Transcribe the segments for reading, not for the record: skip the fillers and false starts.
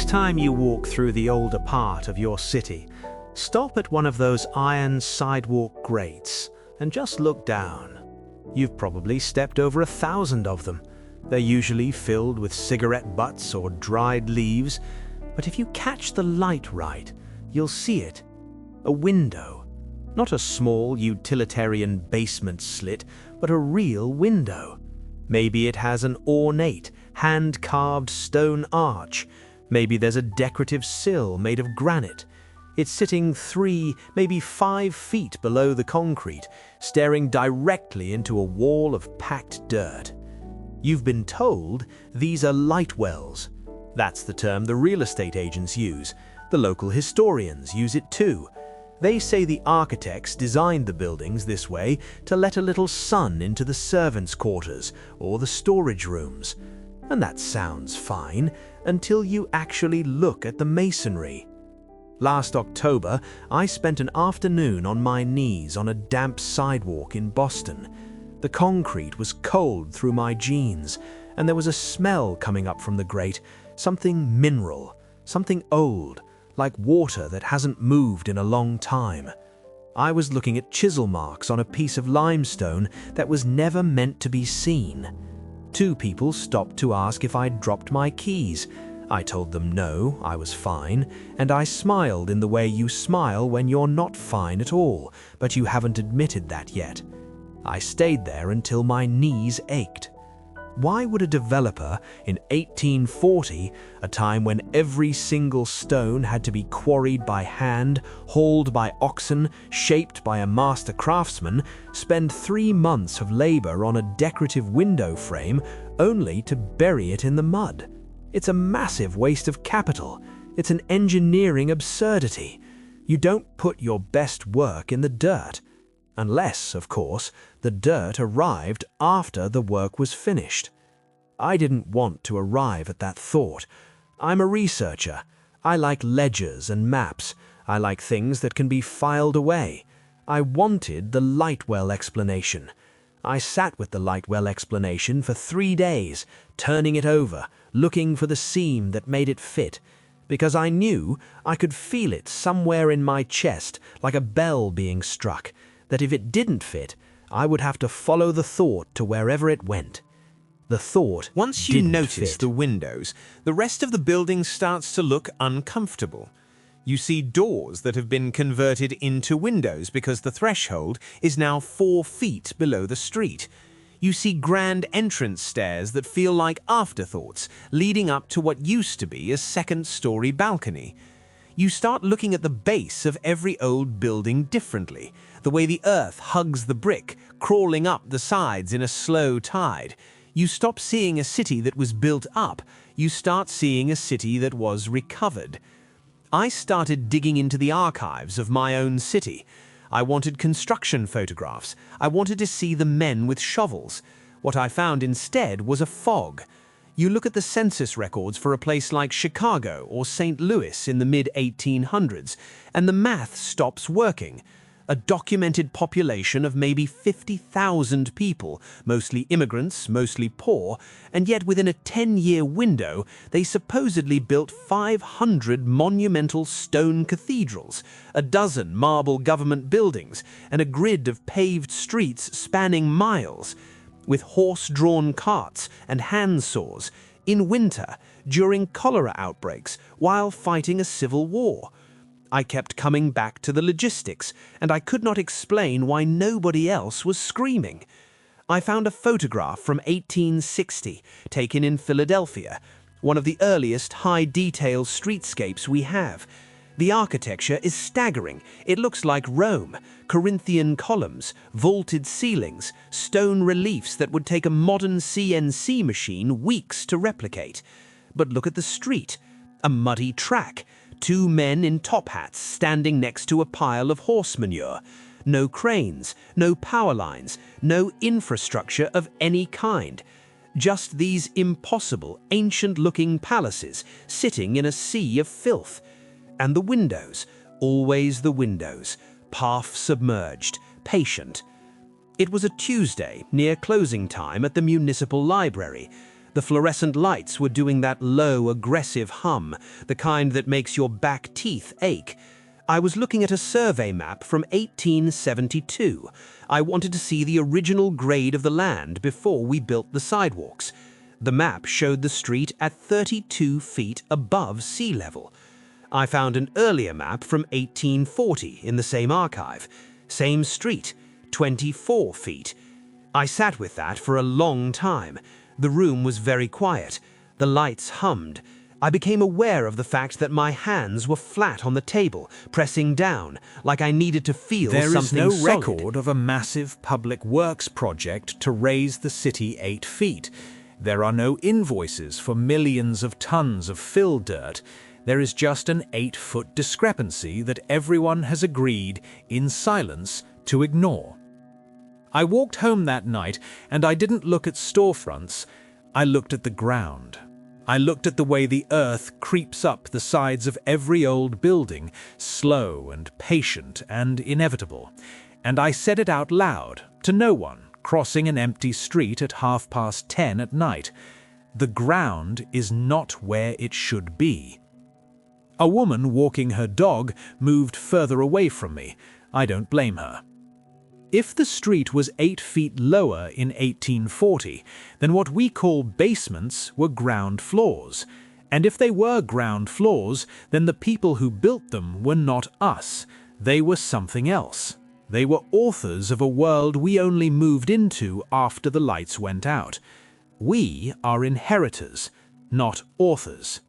time you walk through the older part of your city, stop at one of those iron sidewalk grates and just look down. You've probably stepped over 1,000 of them. They're usually filled with cigarette butts or dried leaves, but if you catch the light right, you'll see it. A window. Not a small utilitarian basement slit, but a real window. Maybe it has an ornate, hand-carved stone arch. Maybe there's a decorative sill made of granite. It's sitting 3, maybe 5 feet below the concrete, staring directly into a wall of packed dirt. You've been told these are light wells. That's the term the real estate agents use. The local historians use it too. They say the architects designed the buildings this way to let a little sun into the servants' quarters or the storage rooms. And that sounds fine until you actually look at the masonry. Last October, I spent an afternoon on my knees on a damp sidewalk in Boston. The concrete was cold through my jeans, and there was a smell coming up from the grate, something mineral, something old, like water that hasn't moved in a long time. I was looking at chisel marks on a piece of limestone that was never meant to be seen. 2 people stopped to ask if I'd dropped my keys. I told them no, I was fine, and I smiled in the way you smile when you're not fine at all, but you haven't admitted that yet. I stayed there until my knees ached. Why would a developer in 1840, a time when every single stone had to be quarried by hand, hauled by oxen, shaped by a master craftsman, spend 3 months of labor on a decorative window frame only to bury it in the mud? It's a massive waste of capital. It's an engineering absurdity. You don't put your best work in the dirt. Unless, of course, the dirt arrived after the work was finished. I didn't want to arrive at that thought. I'm a researcher. I like ledgers and maps. I like things that can be filed away. I wanted the Lightwell explanation. I sat with the Lightwell explanation for 3 days, turning it over, looking for the seam that made it fit, because I knew I could feel it somewhere in my chest like a bell being struck, that if it didn't fit, I would have to follow the thought to wherever it went. The thought Once you didn't notice fit. the windows, the rest of the building starts to look uncomfortable. You see doors that have been converted into windows because the threshold is now 4 feet below the street. You see grand entrance stairs that feel like afterthoughts, leading up to what used to be a second-story balcony. You start looking at the base of every old building differently, the way the earth hugs the brick, crawling up the sides in a slow tide. You stop seeing a city that was built up, you start seeing a city that was recovered. I started digging into the archives of my own city. I wanted construction photographs. I wanted to see the men with shovels. What I found instead was a fog. You look at the census records for a place like Chicago or St. Louis in the mid-1800s, and the math stops working. A documented population of maybe 50,000 people, mostly immigrants, mostly poor, and yet within a 10-year window, they supposedly built 500 monumental stone cathedrals, a dozen marble government buildings, and a grid of paved streets spanning miles, with horse-drawn carts and handsaws, in winter, during cholera outbreaks, while fighting a civil war. I kept coming back to the logistics, and I could not explain why nobody else was screaming. I found a photograph from 1860, taken in Philadelphia, one of the earliest high-detail streetscapes we have. The architecture is staggering. It looks like Rome, Corinthian columns, vaulted ceilings, stone reliefs that would take a modern CNC machine weeks to replicate. But look at the street, a muddy track, 2 men in top hats standing next to a pile of horse manure. No cranes, no power lines, no infrastructure of any kind. Just these impossible, ancient-looking palaces sitting in a sea of filth. And the windows, always the windows, half submerged, patient. It was a Tuesday, near closing time at the municipal library. The fluorescent lights were doing that low, aggressive hum, the kind that makes your back teeth ache. I was looking at a survey map from 1872. I wanted to see the original grade of the land before we built the sidewalks. The map showed the street at 32 feet above sea level. I found an earlier map from 1840 in the same archive. Same street, 24 feet. I sat with that for a long time. The room was very quiet. The lights hummed. I became aware of the fact that my hands were flat on the table, pressing down, like I needed to feel something solid. There is no record of a massive public works project to raise the city 8 feet. There are no invoices for millions of tons of fill dirt. There is just an 8-foot discrepancy that everyone has agreed, in silence, to ignore. I walked home that night, and I didn't look at storefronts. I looked at the ground. I looked at the way the earth creeps up the sides of every old building, slow and patient and inevitable. And I said it out loud, to no one, crossing an empty street at 10:30 at night. The ground is not where it should be. A woman walking her dog moved further away from me. I don't blame her. If the street was 8 feet lower in 1840, then what we call basements were ground floors. And if they were ground floors, then the people who built them were not us. They were something else. They were authors of a world we only moved into after the lights went out. We are inheritors, not authors.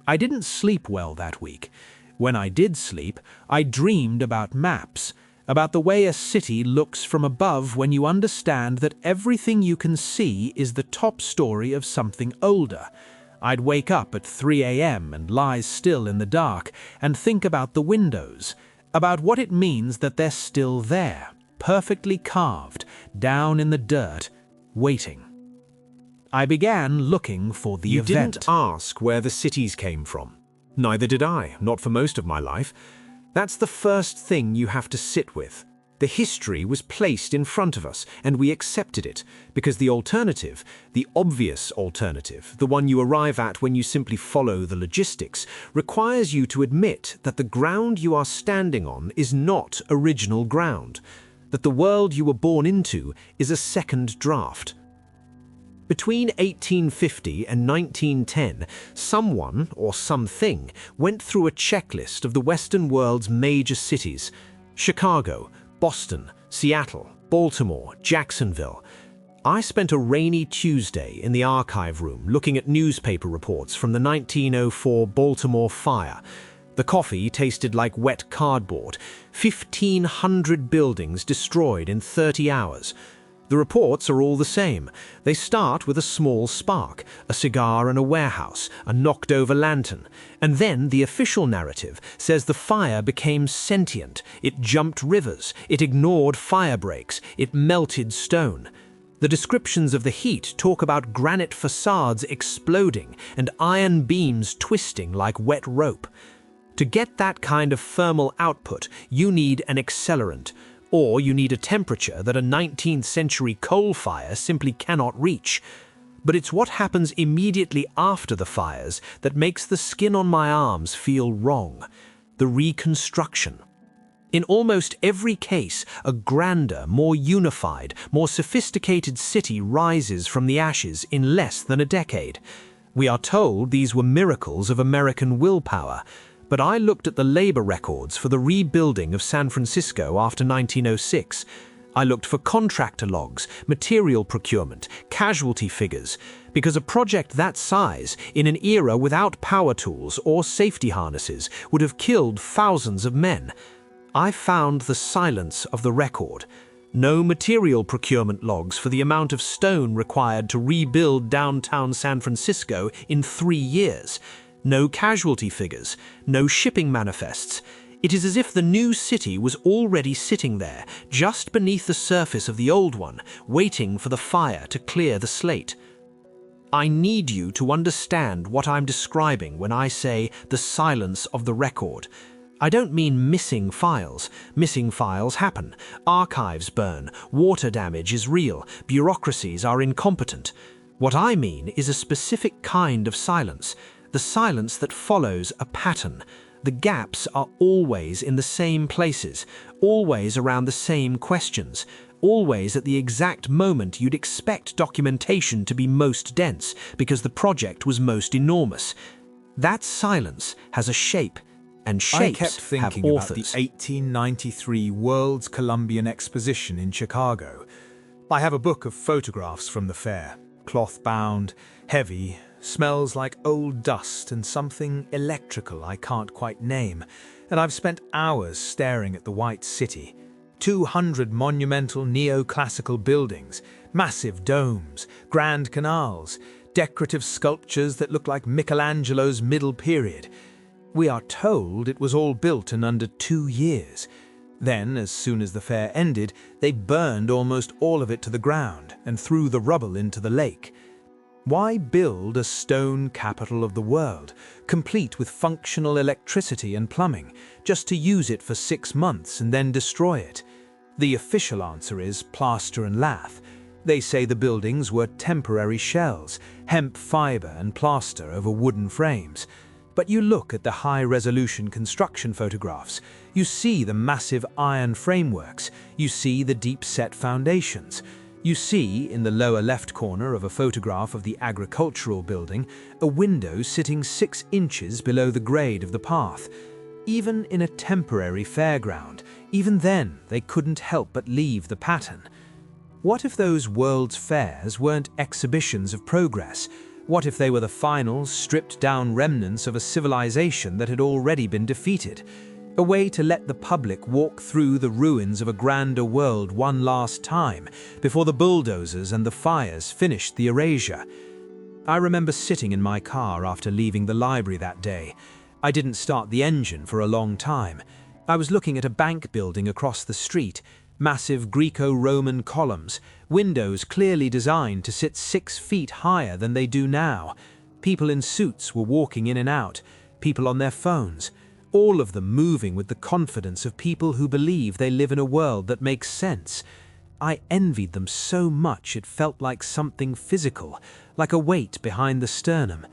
I didn't sleep well that week. When I did sleep, I dreamed about maps, about the way a city looks from above when you understand that everything you can see is the top story of something older. I'd wake up at 3 a.m. and lie still in the dark and think about the windows, about what it means that they're still there, perfectly carved, down in the dirt, waiting. I began looking for the event. You didn't ask where the cities came from. Neither did I, not for most of my life. That's the first thing you have to sit with. The history was placed in front of us, and we accepted it, because the alternative, the obvious alternative, the one you arrive at when you simply follow the logistics, requires you to admit that the ground you are standing on is not original ground, that the world you were born into is a second draft. Between 1850 and 1910, someone or something went through a checklist of the Western world's major cities: Chicago, Boston, Seattle, Baltimore, Jacksonville. I spent a rainy Tuesday in the archive room looking at newspaper reports from the 1904 Baltimore fire. The coffee tasted like wet cardboard. 1,500 buildings destroyed in 30 hours. The reports are all the same. They start with a small spark, a cigar in a warehouse, a knocked-over lantern, and then the official narrative says the fire became sentient, it jumped rivers, it ignored fire breaks, it melted stone. The descriptions of the heat talk about granite facades exploding and iron beams twisting like wet rope. To get that kind of thermal output, you need an accelerant, or you need a temperature that a 19th century coal fire simply cannot reach. But it's what happens immediately after the fires that makes the skin on my arms feel wrong. The reconstruction. In almost every case, a grander, more unified, more sophisticated city rises from the ashes in less than a decade. We are told these were miracles of American willpower, but I looked at the labor records for the rebuilding of San Francisco after 1906. I looked for contractor logs, material procurement, casualty figures, because a project that size, in an era without power tools or safety harnesses, would have killed thousands of men. I found the silence of the record. No material procurement logs for the amount of stone required to rebuild downtown San Francisco in 3 years. No casualty figures, no shipping manifests. It is as if the new city was already sitting there, just beneath the surface of the old one, waiting for the fire to clear the slate. I need you to understand what I'm describing when I say the silence of the record. I don't mean missing files. Missing files happen. Archives burn. Water damage is real. Bureaucracies are incompetent. What I mean is a specific kind of silence, the silence that follows a pattern. The gaps are always in the same places, always around the same questions, always at the exact moment you'd expect documentation to be most dense because the project was most enormous. That silence has a shape, and shapes I kept thinking have about the authors. 1893 World's Columbian Exposition in Chicago. I have a book of photographs from the fair, cloth-bound, heavy, smells like old dust and something electrical I can't quite name, and I've spent hours staring at the White City. 200 monumental neoclassical buildings, massive domes, grand canals, decorative sculptures that look like Michelangelo's middle period. We are told it was all built in under 2 years. Then, as soon as the fair ended, they burned almost all of it to the ground and threw the rubble into the lake. Why build a stone capital of the world, complete with functional electricity and plumbing, just to use it for 6 months and then destroy it? The official answer is plaster and lath. They say the buildings were temporary shells, hemp fiber and plaster over wooden frames. But you look at the high-resolution construction photographs, you see the massive iron frameworks, you see the deep-set foundations. You see, in the lower left corner of a photograph of the agricultural building, a window sitting 6 inches below the grade of the path. Even in a temporary fairground, even then they couldn't help but leave the pattern. What if those World's Fairs weren't exhibitions of progress? What if they were the final, stripped-down remnants of a civilization that had already been defeated? A way to let the public walk through the ruins of a grander world one last time, before the bulldozers and the fires finished the erasure. I remember sitting in my car after leaving the library that day. I didn't start the engine for a long time. I was looking at a bank building across the street, massive Greco-Roman columns, windows clearly designed to sit 6 feet higher than they do now. People in suits were walking in and out, people on their phones, all of them moving with the confidence of people who believe they live in a world that makes sense. I envied them so much it felt like something physical, like a weight behind the sternum.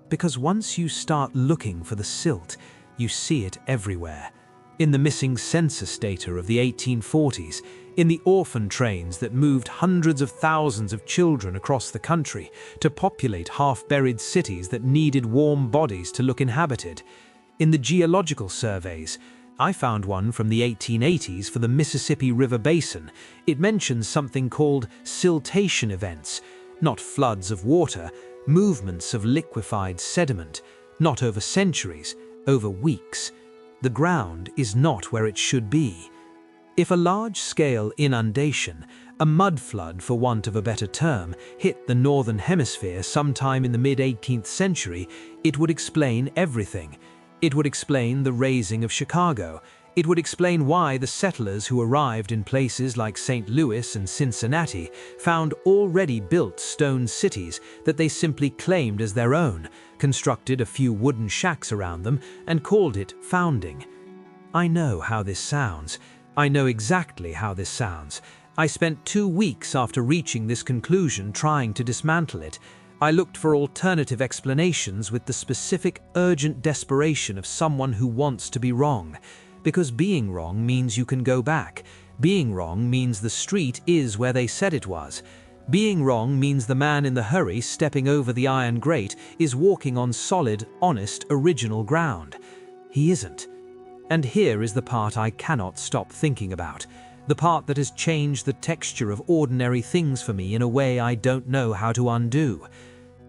Because once you start looking for the silt, you see it everywhere. In the missing census data of the 1840s, in the orphan trains that moved hundreds of thousands of children across the country to populate half-buried cities that needed warm bodies to look inhabited. In the geological surveys, I found one from the 1880s for the Mississippi River Basin. It mentions something called siltation events, not floods of water, movements of liquefied sediment, not over centuries, over weeks. The ground is not where it should be. If a large-scale inundation, a mud flood for want of a better term, hit the northern hemisphere sometime in the mid-18th century, it would explain everything. It would explain the razing of Chicago. It would explain why the settlers who arrived in places like St. Louis and Cincinnati found already built stone cities that they simply claimed as their own, constructed a few wooden shacks around them, and called it founding. I know how this sounds. I know exactly how this sounds. I spent 2 weeks after reaching this conclusion trying to dismantle it. I looked for alternative explanations with the specific, urgent desperation of someone who wants to be wrong. Because being wrong means you can go back. Being wrong means the street is where they said it was. Being wrong means the man in the hurry stepping over the iron grate is walking on solid, honest, original ground. He isn't. And here is the part I cannot stop thinking about. The part that has changed the texture of ordinary things for me in a way I don't know how to undo.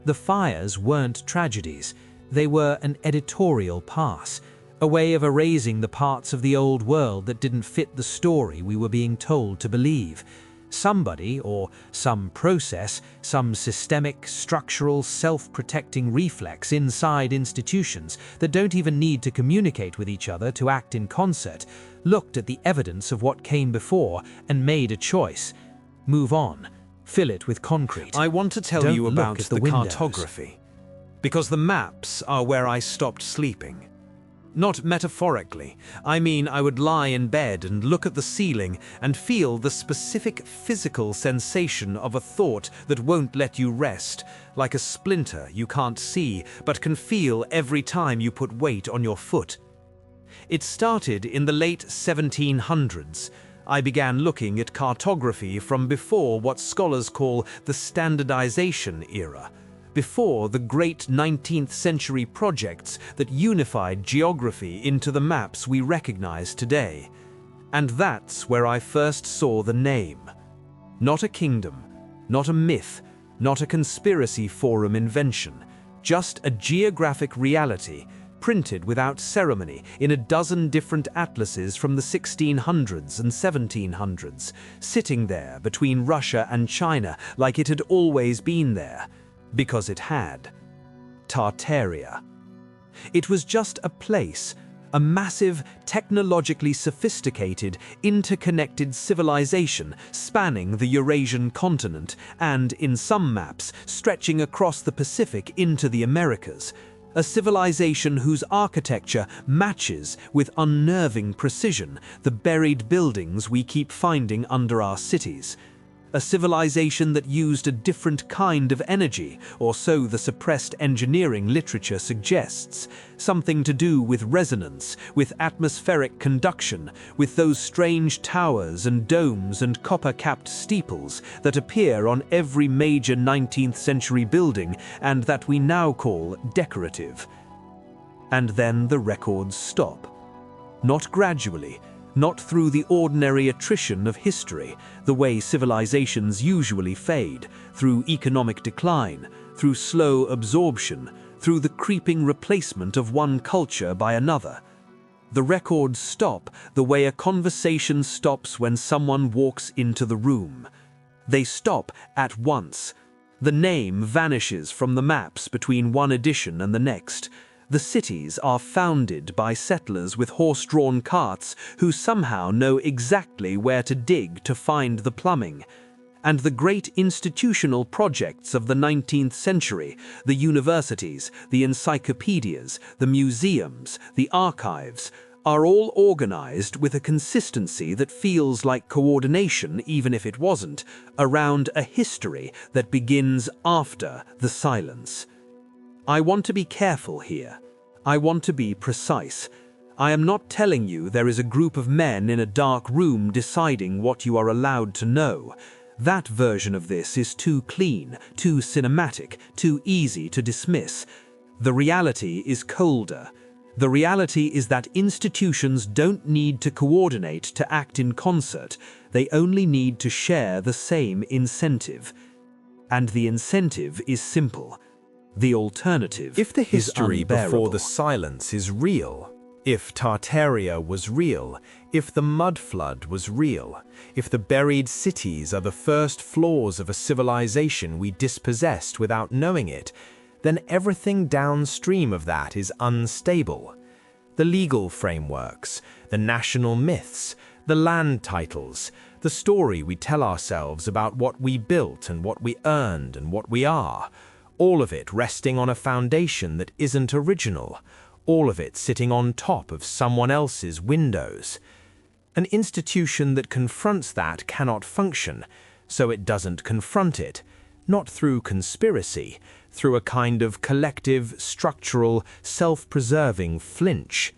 The fires weren't tragedies. They were an editorial pass, a way of erasing the parts of the old world that didn't fit the story we were being told to believe. Somebody, or some process, some systemic, structural, self-protecting reflex inside institutions that don't even need to communicate with each other to act in concert, looked at the evidence of what came before and made a choice. Move on. Fill it with concrete. I want to tell Don't you look about at the the windows. cartography, because the maps are where I stopped sleeping. Not metaphorically. I mean, I would lie in bed and look at the ceiling and feel the specific physical sensation of a thought that won't let you rest, like a splinter you can't see but can feel every time you put weight on your foot. It started in the late 1700s. I began looking at cartography from before what scholars call the standardization era, before the great 19th century projects that unified geography into the maps we recognize today. And that's where I first saw the name. Not a kingdom, not a myth, not a conspiracy forum invention, just a geographic reality printed without ceremony in a dozen different atlases from the 1600s and 1700s, sitting there between Russia and China like it had always been there. Because it had. Tartaria. It was just a place, a massive, technologically sophisticated, interconnected civilization spanning the Eurasian continent and, in some maps, stretching across the Pacific into the Americas. A civilization whose architecture matches with unnerving precision the buried buildings we keep finding under our cities. A civilization that used a different kind of energy, or so the suppressed engineering literature suggests. Something to do with resonance, with atmospheric conduction, with those strange towers and domes and copper-capped steeples that appear on every major 19th century building and that we now call decorative. And then the records stop. Not gradually, not through the ordinary attrition of history, the way civilizations usually fade, through economic decline, through slow absorption, through the creeping replacement of one culture by another. The records stop the way a conversation stops when someone walks into the room. They stop at once. The name vanishes from the maps between one edition and the next. The cities are founded by settlers with horse-drawn carts who somehow know exactly where to dig to find the plumbing. And the great institutional projects of the 19th century, the universities, the encyclopedias, the museums, the archives, are all organized with a consistency that feels like coordination, even if it wasn't, around a history that begins after the silence. I want to be careful here. I want to be precise. I am not telling you there is a group of men in a dark room deciding what you are allowed to know. That version of this is too clean, too cinematic, too easy to dismiss. The reality is colder. The reality is that institutions don't need to coordinate to act in concert. They only need to share the same incentive. And the incentive is simple. The alternative If the history is before the silence is real, if Tartaria was real, if the mud flood was real, if the buried cities are the first floors of a civilization we dispossessed without knowing it, then everything downstream of that is unstable. The legal frameworks, the national myths, the land titles, the story we tell ourselves about what we built and what we earned and what we are, all of it resting on a foundation that isn't original, all of it sitting on top of someone else's windows. An institution that confronts that cannot function, so it doesn't confront it, not through conspiracy, through a kind of collective, structural, self-preserving flinch.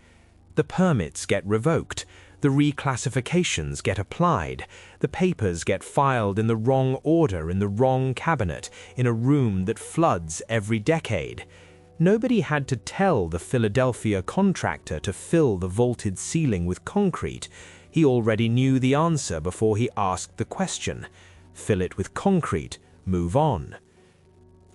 The permits get revoked, the reclassifications get applied, the papers get filed in the wrong order in the wrong cabinet in a room that floods every decade. Nobody had to tell the Philadelphia contractor to fill the vaulted ceiling with concrete. He already knew the answer before he asked the question. Fill it with concrete, move on.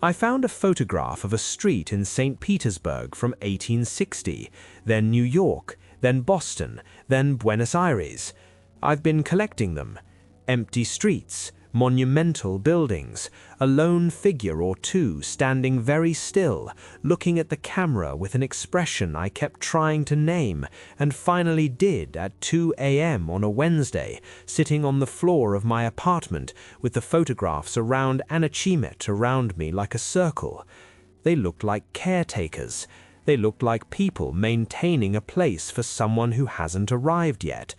I found a photograph of a street in St. Petersburg from 1860, then New York, then Boston, then Buenos Aires. I've been collecting them. Empty streets, monumental buildings, a lone figure or two standing very still, looking at the camera with an expression I kept trying to name, and finally did at 2 a.m. on a Wednesday, sitting on the floor of my apartment with the photographs around Anachimet around me like a circle. They looked like caretakers. They looked like people maintaining a place for someone who hasn't arrived yet.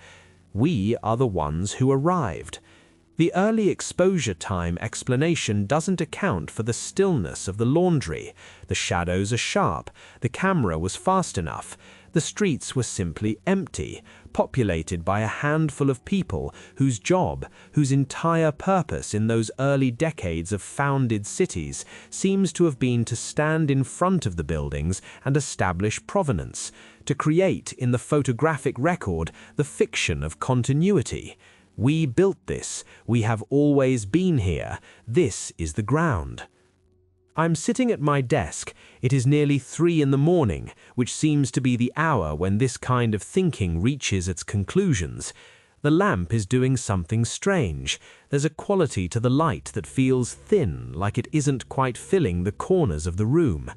We are the ones who arrived. The early exposure time explanation doesn't account for the stillness of the laundry. The shadows are sharp. The camera was fast enough. The streets were simply empty, populated by a handful of people whose job, whose entire purpose in those early decades of founded cities seems to have been to stand in front of the buildings and establish provenance, to create in the photographic record the fiction of continuity. We built this. We have always been here. This is the ground. I'm sitting at my desk. It is nearly 3 in the morning, which seems to be the hour when this kind of thinking reaches its conclusions. The lamp is doing something strange. There's a quality to the light that feels thin, like it isn't quite filling the corners of the room.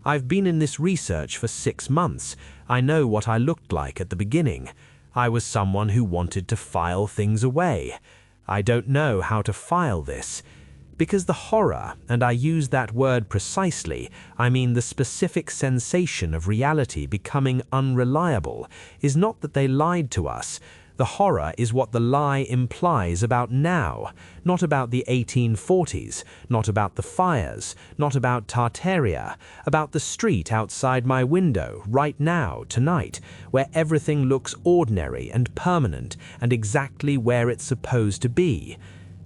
I've been in this research for 6 months. I know what I looked like at the beginning. I was someone who wanted to file things away. I don't know how to file this. Because the horror, and I use that word precisely, I mean the specific sensation of reality becoming unreliable, is not that they lied to us. The horror is what the lie implies about now, not about the 1840s, not about the fires, not about Tartaria, about the street outside my window, right now, tonight, where everything looks ordinary and permanent and exactly where it's supposed to be.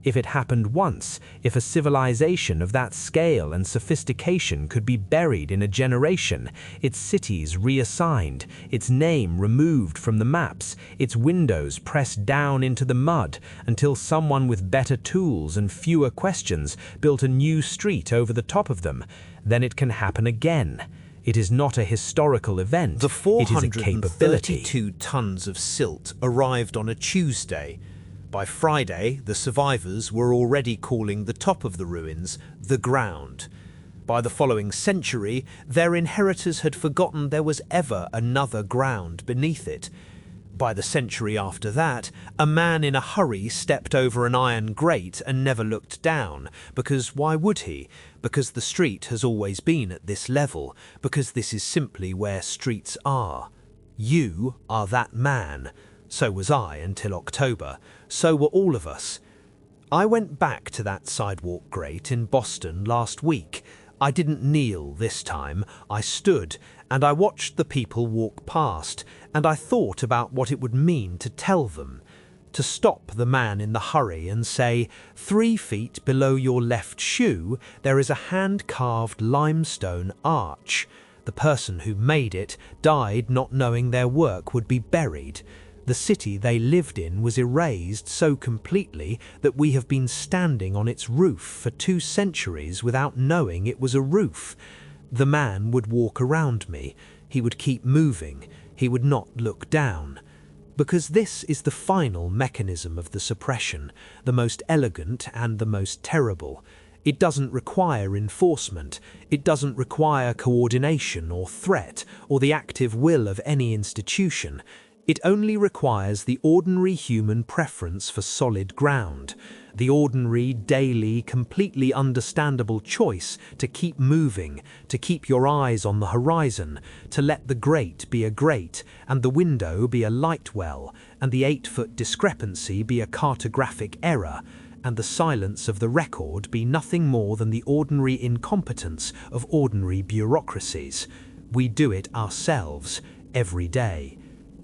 If it happened once, if a civilization of that scale and sophistication could be buried in a generation, its cities reassigned, its name removed from the maps, its windows pressed down into the mud until someone with better tools and fewer questions built a new street over the top of them, then it can happen again. It is not a historical event, The it is a capability. 432 tons of silt arrived on a Tuesday. By Friday, the survivors were already calling the top of the ruins the ground. By the following century, their inheritors had forgotten there was ever another ground beneath it. By the century after that, a man in a hurry stepped over an iron grate and never looked down, because why would he? Because the street has always been at this level, because this is simply where streets are. You are that man. So was I until October. So were all of us. I went back to that sidewalk grate in Boston last week. I didn't kneel this time. I stood, and I watched the people walk past, and I thought about what it would mean to tell them. To stop the man in the hurry and say, 3 feet below your left shoe, there is a hand-carved limestone arch. The person who made it died not knowing their work would be buried. The city they lived in was erased so completely that we have been standing on its roof for 2 centuries without knowing it was a roof. The man would walk around me. He would keep moving. He would not look down. Because this is the final mechanism of the suppression, the most elegant and the most terrible. It doesn't require enforcement. It doesn't require coordination or threat or the active will of any institution. It only requires the ordinary human preference for solid ground, the ordinary, daily, completely understandable choice to keep moving, to keep your eyes on the horizon, to let the grate be a grate, and the window be a light well, and the 8-foot discrepancy be a cartographic error, and the silence of the record be nothing more than the ordinary incompetence of ordinary bureaucracies. We do it ourselves, every day.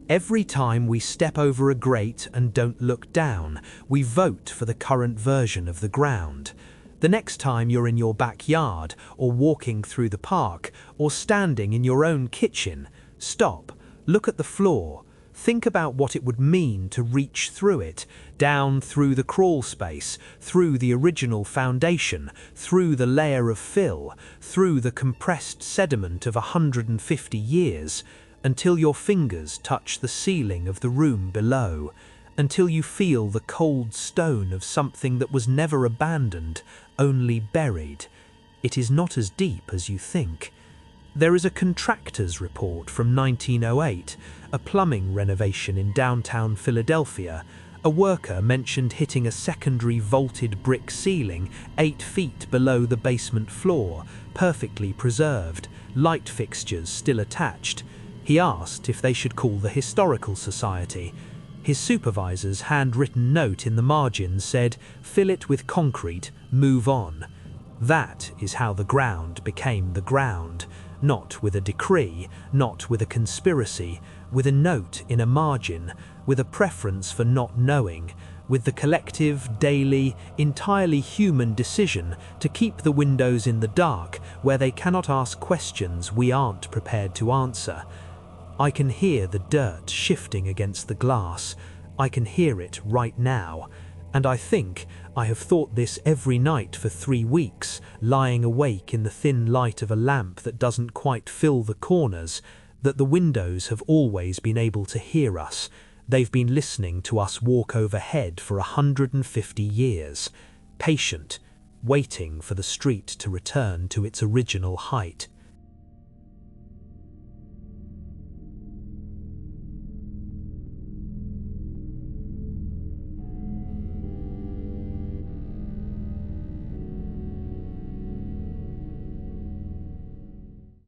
Every time we step over a grate and don't look down, we vote for the current version of the ground. The next time you're in your backyard, or walking through the park, or standing in your own kitchen, stop, look at the floor, think about what it would mean to reach through it, down through the crawl space, through the original foundation, through the layer of fill, through the compressed sediment of 150 years, until your fingers touch the ceiling of the room below, until you feel the cold stone of something that was never abandoned, only buried. It is not as deep as you think. There is a contractor's report from 1908, a plumbing renovation in downtown Philadelphia. A worker mentioned hitting a secondary vaulted brick ceiling 8 feet below the basement floor, perfectly preserved. light fixtures still attached. He asked if they should call the Historical Society. His supervisor's handwritten note in the margin said, "Fill it with concrete, move on." That is how the ground became the ground, not with a decree, not with a conspiracy, with a note in a margin, with a preference for not knowing, with the collective, daily, entirely human decision to keep the windows in the dark where they cannot ask questions we aren't prepared to answer. I can hear the dirt shifting against the glass. I can hear it right now. And I think I have thought this every night for 3 weeks, lying awake in the thin light of a lamp that doesn't quite fill the corners, that the windows have always been able to hear us. They've been listening to us walk overhead for 150 years, patient, waiting for the street to return to its original height.